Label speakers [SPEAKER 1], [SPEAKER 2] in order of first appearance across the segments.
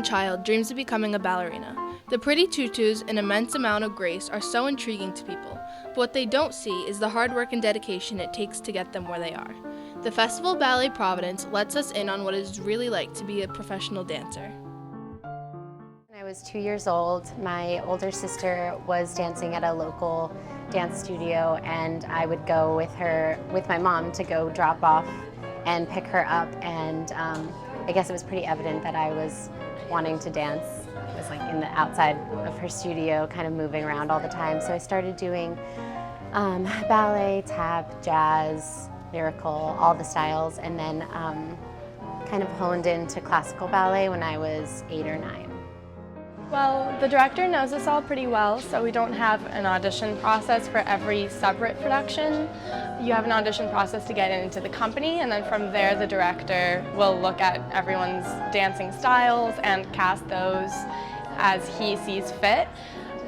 [SPEAKER 1] young child dreams of becoming a ballerina. The pretty tutus and immense amount of grace are so intriguing to people, but what they don't see is the hard work and dedication it takes to get them where they are. The Festival Ballet Providence lets us in on what it is really like to be a professional dancer.
[SPEAKER 2] When I was 2 years old, my older sister was dancing at a local dance studio, and I would go with my mom to go drop off and pick her up, and I guess it was pretty evident that I was wanting to dance. I was like in the outside of her studio, kind of moving around all the time, so I started doing ballet, tap, jazz, lyrical, all the styles, and then kind of honed into classical ballet when I was 8 or 9.
[SPEAKER 3] Well, the director knows us all pretty well, so we don't have an audition process for every separate production. You have an audition process to get into the company, and then from there the director will look at everyone's dancing styles and cast those as he sees fit.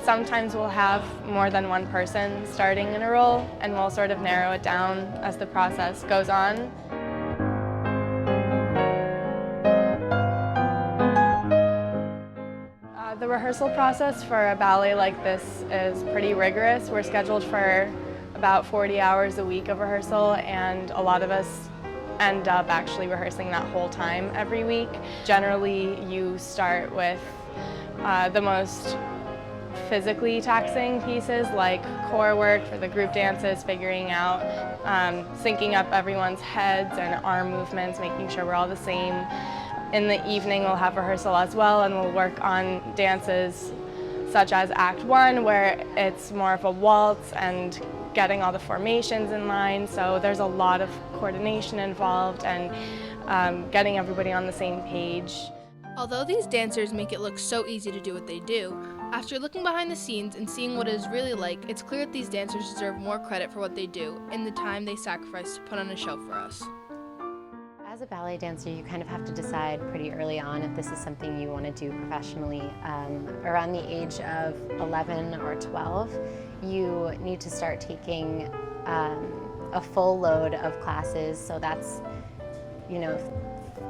[SPEAKER 3] Sometimes we'll have more than one person starting in a role, and we'll sort of narrow it down as the process goes on. The rehearsal process for a ballet like this is pretty rigorous. We're scheduled for about 40 hours a week of rehearsal, and a lot of us end up actually rehearsing that whole time every week. Generally, you start with the most physically taxing pieces like core work for the group dances, figuring out, syncing up everyone's heads and arm movements, making sure we're all the same. In the evening we'll have rehearsal as well, and we'll work on dances such as Act 1, where it's more of a waltz and getting all the formations in line, so there's a lot of coordination involved and getting everybody on the same page.
[SPEAKER 1] Although these dancers make it look so easy to do what they do, after looking behind the scenes and seeing what it is really like, it's clear that these dancers deserve more credit for what they do and the time they sacrifice to put on a show for us.
[SPEAKER 2] As a ballet dancer, you kind of have to decide pretty early on if this is something you want to do professionally. Around the age of 11 or 12, you need to start taking a full load of classes, so that's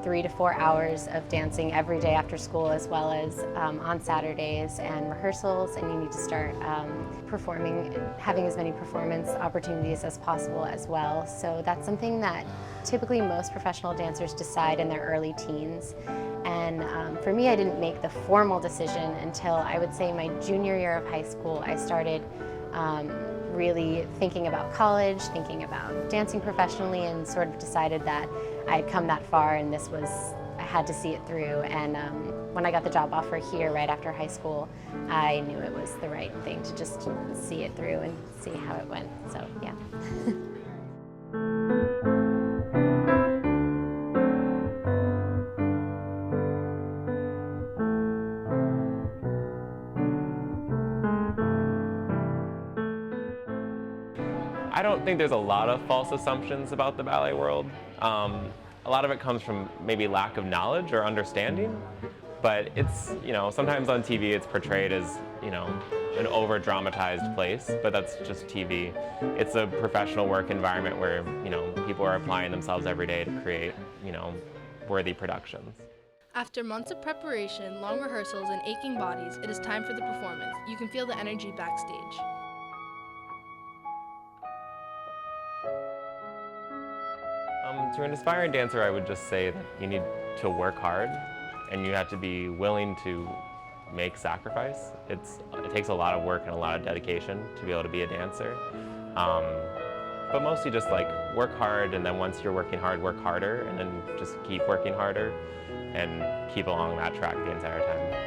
[SPEAKER 2] 3 to 4 hours of dancing every day after school, as well as on Saturdays and rehearsals, and you need to start having as many performance opportunities as possible as well. So that's something that typically most professional dancers decide in their early teens. And for me, I didn't make the formal decision until I would say my junior year of high school. I started really thinking about college, thinking about dancing professionally, and sort of decided that I had come that far and I had to see it through. And when I got the job offer here right after high school, I knew it was the right thing to just see it through and see how it went, so yeah.
[SPEAKER 4] I don't think there's a lot of false assumptions about the ballet world. A lot of it comes from maybe lack of knowledge or understanding, but it's, sometimes on TV it's portrayed as, an over-dramatized place, but that's just TV. It's a professional work environment where, people are applying themselves every day to create, worthy productions.
[SPEAKER 1] After months of preparation, long rehearsals, and aching bodies, it is time for the performance. You can feel the energy backstage.
[SPEAKER 4] To an aspiring dancer, I would just say that you need to work hard, and you have to be willing to make sacrifice. It takes a lot of work and a lot of dedication to be able to be a dancer. But mostly just work hard, and then once you're working hard, work harder, and then just keep working harder and keep along that track the entire time.